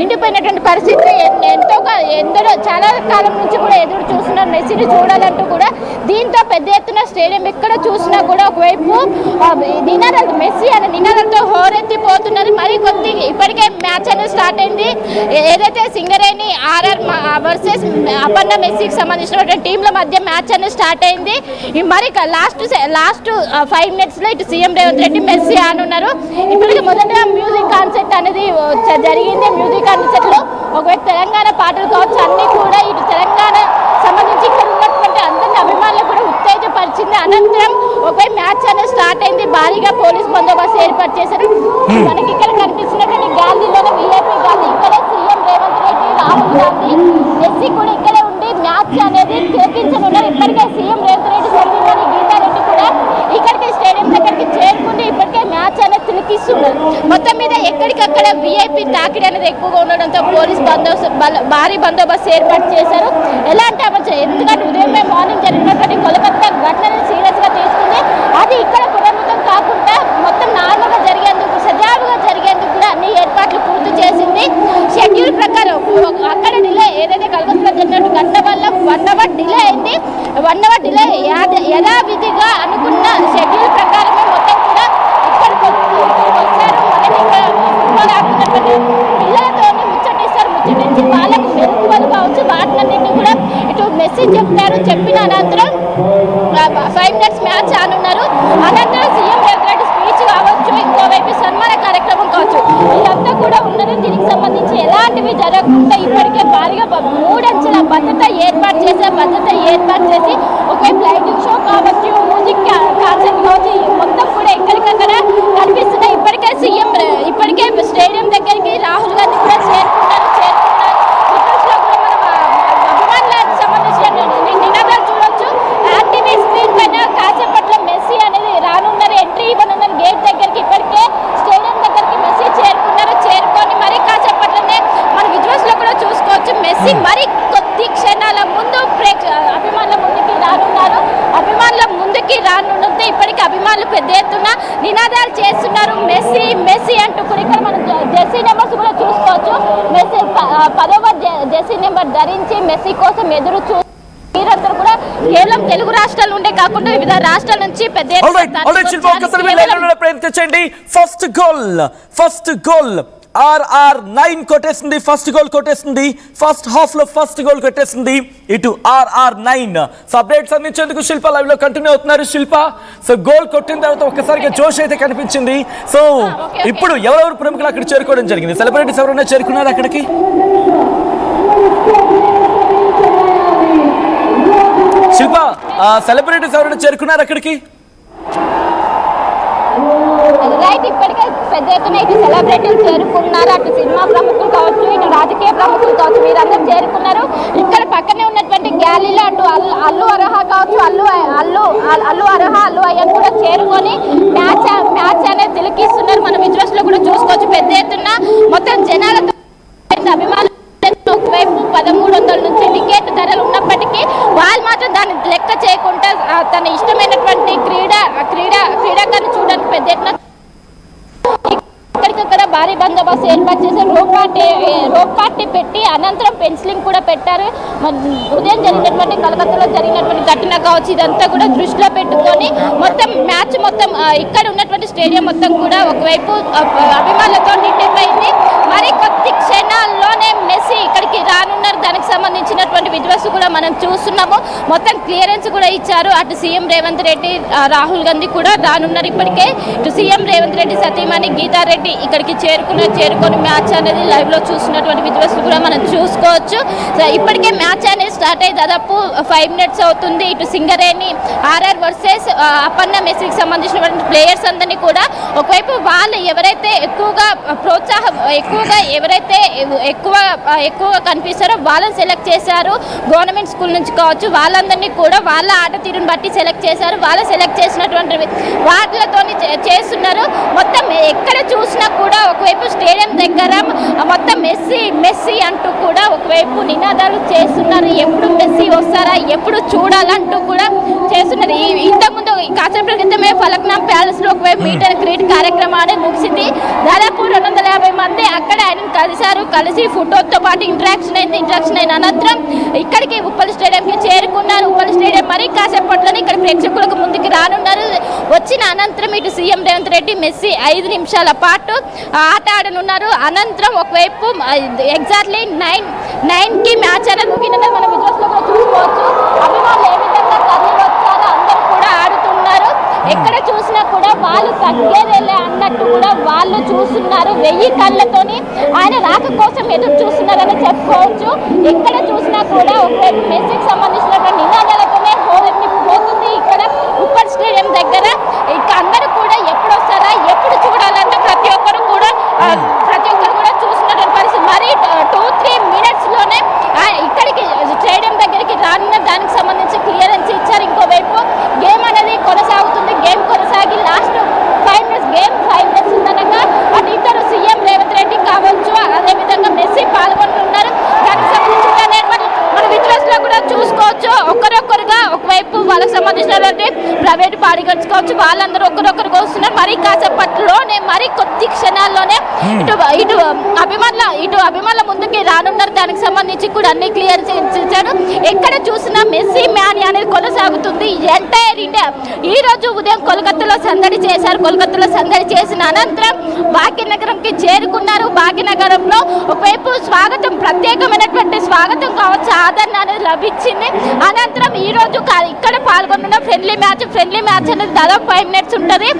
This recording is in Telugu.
నిండిపోయినటువంటి పరిస్థితి. ఎందరో చాలా కాలం నుంచి కూడా ఎదురు చూస్తున్నారు మెస్సీని చూడాలంటూ కూడా. దీంతో పెద్ద ఎత్తున స్టేడియం ఎక్కడ చూసినా కూడా ఒకవైపు నినాదాలు మెస్సీ అనే నినాదాలతో హోరెత్తిపోతున్నారు. మరి కొద్ది ఇప్పటికే మ్యాచ్ అనేది స్టార్ట్ అయింది. ఏదైతే సింగరేణి ఆర్ఆర్ వర్సెస్ అపర్ణ మెస్సీకి సంబంధించినటువంటి టీంల మధ్య మ్యాచ్ అనేది స్టార్ట్ అయింది. మరి లాస్ట్ 5 minutesలో ఇటు సీఎం రేవంత్ రెడ్డి మెస్సీ ఆనున్నారు. ఇప్పటికే మొదటగా మ్యూజిక్ కాన్సర్ట్ అనేది జరిగింది. మ్యూజిక్ కాన్సర్ట్లో ఒకవైపు తెలంగాణ పాటలు కావచ్చు అన్నీ కూడా ఇటు తెలంగాణ సంబంధించి ఇక్కడ ఉన్నటువంటి అందరిని అభిమానులు కూడా ఉత్తేజపరిచింది. అనంతరం ఒకవైపు మ్యాచ్ అనేది స్టార్ట్ అయింది. భారీగా పోలీస్ బందోబస్తు ఏర్పాటు చేశారు. మనకి ఇక్కడ కనిపిస్తున్నటువంటి గాంధీలోనే వీఐపీ గాంధీ ఇక్కడే సీఎం రేవంత్ రెడ్డి రాహుల్ గాంధీ మెస్సీ కూడా ఇక్కడే ఉండి మ్యాచ్ అనేది తిలకించనున్నారు. ఇప్పటికే సీఎం రేవంత్ రెడ్డి సతీమణి గీతారెడ్డి కూడా ఇక్కడికి స్టేడియం దగ్గరికి చేరుకుంటే ఇప్పటికే మ్యాచ్ అనేది తిలకిస్తున్నారు. మొత్తం మీద ఎక్కడికక్కడ వీఐపీ తాకిడి అనేది ఎక్కువగా ఉండడంతో పోలీస్ భారీ బందోబస్తు ఏర్పాటు చేశారు. ఎలా అంటే ఎందుకంటే ఉదయమే మార్నింగ్ జరిగినటువంటి కోల్కతా ఘటనని సీరియస్గా తీసుకుంది. అది ఇక్కడ పునరావృతం కాకుండా మొత్తం నార్మల్గా జరిగేందుకు సజావుగా జరిగేందుకు కూడా అన్ని ఏర్పాట్లు పూర్తి చేసింది. షెడ్యూల్ ప్రకారం అక్కడ డిలే ఏదైతే కలకత్తాలో జరిగినట్టు ఘటన వల్ల 1 hour డిలే అయింది. 1 hour డిలే యథావిధిగా అనుకున్న షెడ్యూల్ ప్రకారమే మొత్తం కూడా ఇక్కడికి వచ్చారు. మనకి ఇక్కడ పిల్లలతో ముచ్చటించి వాళ్ళకు మెరుగుదల కావచ్చు వాటినన్నింటినీ కూడా ఇటు మెసేజ్ చెప్తారు. చెప్పిన అనంతరం 5 minutes మ్యాచ్ ఆనున్నారు. అనంతరం సీఎం రేవంత్ రెడ్డి స్పీచ్ కావచ్చు, ఇంకోవైపు సన్మాన కార్యక్రమం కావచ్చు, ఇదంతా కూడా ఉన్నది. దీనికి సంబంధించి ఎలాంటివి జరగకుండా ఇప్పటికే భారీగా 3 అంచెల భద్రత ఏర్పాటు చేసి ఒకవైపు లైటింగ్ షో కావచ్చు, మ్యూజిక్ కాన్సర్ట్ కావచ్చు, మొత్తం కూడా ఎక్కడికక్కడ కనిపిస్తున్నాయి. ఇప్పటికే స్టేడియం దగ్గరికి రాహుల్ గాంధీ కూడా చేరుకున్నారు. అభిమానులకు సంబంధించిన నినాదాలు చూడొచ్చు. ఆర్టీవీ స్క్రీన్ పైన కాసేపట్లో మెస్సీ అనేది రానున్నారు, ఎంట్రీ ఇవ్వనున్నారు గేట్ దగ్గరికి. ఇప్పటికే స్టేడియం దగ్గరికి మెస్సీ చేరుకొని మరి కాసేపట్లోనే మన విజువల్స్ లో కూడా చూసుకోవచ్చు. మెస్సీ మరి కొద్ది క్షణాల ముందు అభిమానుల ముందుకి రానున్నది. ఇప్పటికీ అభిమానులు పెద్ద ఎత్తున నినాదాలు చేస్తున్నారు. మెస్సీ అంటూ కూడా ఇక్కడ మనం జెర్సీ నెంబర్స్ కూడా చూసుకోవచ్చు. మెస్సీ 10వ జెర్సీ నెంబర్ ధరించి మెస్సీ కోసం ఎదురు మీరందరూ కూడా కేవలం తెలుగు రాష్ట్రాలు ఉండే కాకుండా వివిధ రాష్ట్రాల నుంచి పెద్ద ప్రయత్నించండి. ఫస్ట్ గోల్ RR9 కొట్టేసింది. ఫస్ట్ గోల్ కొట్టేసింది. ఫస్ట్ హాఫ్ లో ఫస్ట్ గోల్ కొట్టేసింది ఇటు RR9. అప్డేట్స్ అందించేందుకు శిల్ప లైవ్ లో కంటిన్యూ అవుతున్నారు. శిల్ప, సో గోల్ కొట్టిన తర్వాత ఒక్కసారిగా జోష్ అయితే కనిపించింది. సో ఇప్పుడు ఎవరెవరు ప్రముఖులు అక్కడ చేరుకోవడం జరిగింది? సెలబ్రిటీస్ ఎవరైనా చేరుకున్నారు అక్కడికి? శిల్ప, సెలబ్రిటీస్ ఎవరైనా చేరుకున్నారు అక్కడికి? రైట్, ఇప్పటికే పెద్ద ఎత్తున ఇటు సెలబ్రిటీలు చేరుకున్నారు. అటు సినిమా ప్రముఖులు కావచ్చు, ఇటు రాజకీయ ప్రముఖులు కావచ్చు, వీరందరూ చేరుకున్నారు. ఇక్కడ పక్కనే ఉన్నటువంటి గ్యాలీలో అటు అల్లు అర్హా కావచ్చు, అల్లు అయ్యన్ కూడా చేరుకొని మ్యాచ్ అనేది తిలకిస్తున్నారు. మన విజువల్స్ లో కూడా చూసుకోవచ్చు. పెద్ద ఎత్తున మొత్తం జనాలతో అభిమానులు ఒకవైపు 1300 నుంచి టికెట్ ధరలు ఉన్నప్పటికీ వాళ్ళు మాత్రం దాన్ని లెక్క చేయకుండా తన ఇష్టమైనటువంటి క్రీడాకారుని చూడడానికి పెద్ద ఎత్తున ఇక్కడికక్కడ భారీ బందోబస్తు ఏర్పాటు చేసి రోప్ పార్టీ పెట్టి అనంతరం పెన్సిలింగ్ కూడా పెట్టారు. ఉదయం జరిగినటువంటి కలకత్తాలో జరిగినటువంటి ఘటన కావచ్చు, ఇదంతా కూడా దృష్టిలో పెట్టుకొని మ్యాచ్ ఇక్కడ ఉన్నటువంటి స్టేడియం మొత్తం కూడా ఒకవైపు అభిమానులతో నిండిపోయింది. మరి కొద్ది క్షణాల్లోనే మెస్సీ ఇక్కడికి రానున్నారు. దానికి సంబంధించినటువంటి విజువల్స్ కూడా మనం చూస్తున్నాము. మొత్తం క్లియరెన్స్ కూడా ఇచ్చారు. అటు సీఎం రేవంత్ రెడ్డి, రాహుల్ గాంధీ కూడా రానున్నారు. ఇప్పటికే ఇటు సీఎం రేవంత్ రెడ్డి సతీమణి గీతారెడ్డి ఇక్కడికి చేరుకొని మ్యాచ్ అనేది లైవ్ లో చూస్తున్నటువంటి విజువల్స్ కూడా మనం చూసుకోవచ్చు. ఇప్పటికే మ్యాచ్ అనేది స్టార్ట్ అయ్యి దాదాపు 5 minutes అవుతుంది. ఇటు సింగరేణి ఆర్ఆర్ వర్సెస్ అపర్ణ మెస్సీకి సంబంధించినటువంటి ప్లేయర్స్ అందరినీ కూడా ఒకవైపు వాళ్ళు ఎవరైతే ఎక్కువగా కనిపిస్తారో వాళ్ళని సెలెక్ట్ చేశారు. గవర్నమెంట్ స్కూల్ నుంచి కావచ్చు, వాళ్ళందరినీ కూడా వాళ్ళ ఆట తీరుని బట్టి సెలెక్ట్ చేశారు. వాళ్ళు సెలెక్ట్ చేసినటువంటి వాటిలతో చేస్తున్నారు. మొత్తం ఎక్కడ చూసినా కూడా ఒకవైపు స్టేడియం దగ్గర మొత్తం మెస్సీ మెస్సీ అంటూ కూడా ఒకవైపు నినాదాలు చేస్తున్నారు. ఎప్పుడు మెస్సీ వస్తారా, ఎప్పుడు చూడాలంటూ కూడా చేస్తున్నారు. ఇంతకుముందు కాసేపటి క్రితమే ఫలక్నామ్ ప్యాలెస్ లో ఒకవైపు మీట్ అండ్ గ్రీట్ కార్యక్రమాన్ని ముగిసింది. దాదాపు 250 మంది అక్కడ ఆయన కలిసి ఫోటోతో పాటు ఇంటరాక్షన్ అయిన అనంతరం ఇక్కడికి ఉప్పల్ స్టేడియంకి చేరుకున్నారు. ఉప్పల్ స్టేడియం మరి కాసేపట్లోనే ఇక్కడ ప్రేక్షకులకు ముందుకు రానున్నారు. వచ్చిన అనంతరం ఇటు సీఎం రేవంత్ రెడ్డి మెస్సీ 5 నిమిషాల పాటు ఆట ఆడనున్నారు. అనంతరం ఒకవైపు ఎగ్జాక్ట్లీ 9కి మ్యాచ్ అనేది ముగినది మనం విజువల్స్ లో కూడా చూసుకోవచ్చు. అభిమానులు ఏ విధంగా తరలి వచ్చారో అందరూ కూడా ఆడుతున్నారు. ఎక్కడ చూసినా కూడా వాళ్ళు తగ్గేదేలే అన్నట్టు కూడా వాళ్ళు చూస్తున్నారు. 1000 కళ్ళతోని ఆయన రాక కోసం ఎదురు చూస్తున్నారని చెప్పుకోవచ్చు. ఎక్కడ చూసినా కూడా ఒకవైపు మెస్సీకి సంబంధించినటువంటి నినాదాలతోనే హోరెత్తి పోతుంది ఇక్కడ ఉప్పల్ స్టేడియం దగ్గర. ఇక అందరూ కూడా ఎప్పుడు వస్తారా, ఎప్పుడు చూడాలంటే ప్రతి ఒక్కరు కూడా చూస్తున్నటువంటి పరిస్థితి. మరి 2-3 మినిట్స్ లోనే ఇక్కడికి స్టేడియం దగ్గరికి రానున్న దానికి సంబంధించి క్లియరెన్స్ ఇచ్చారు. ఇంకోవైపు గేమ్ అనేది కొనసాగుతుంది. గేమ్ కొనసాగి లాస్ట్ 5 మినిట్స్ ఉందనగా అటు ఇద్దరు సీఎం రేవంత్ రెడ్డి కావచ్చు, అదేవిధంగా మెస్సీ పాల్గొంటున్నారు. దానికి సంబంధించిన మన విజువల్స్ లో కూడా చూసుకోవచ్చు. ఒకరొకరుగా ఒకవైపు వాళ్ళకి సంబంధించినటువంటి ప్రైవేట్ బాడీగార్డ్స్ కావచ్చు, వాళ్ళందరూ ఒకరొకరుగా వస్తున్నారు. మరి కాసేపట్లోనే మరి కొద్ది క్షణాల్లోనే ఇటు అభిమానుల ముందుకి రానున్నారు. దానికి సంబంధించి కూడా అన్ని క్లియర్ ఇచ్చారు. ఎక్కడ చూసినా మెస్సీ మ్యాన్ అనేది కొనసాగుతుంది. ఎంటైర్ ఇండియా ఈ రోజు ఉదయం కోల్కతాలో సందడి చేశారు. కోల్కతాలో సందడి చేసిన అనంతరం భాగ్యనగరంకి చేరుకున్నారు. భాగ్యనగరంలో ఒకవైపు స్వాగతం, ప్రత్యేకమైనటువంటి స్వాగతం కావచ్చు, ఆదరణ అనేది లభించింది. అనంతరం ఈ రోజు ఇక్కడ పాల్గొన్న ఫ్రెండ్లీ మ్యాచ్ అనేది దాదాపు 5 మినిట్స్ ఉంటుంది.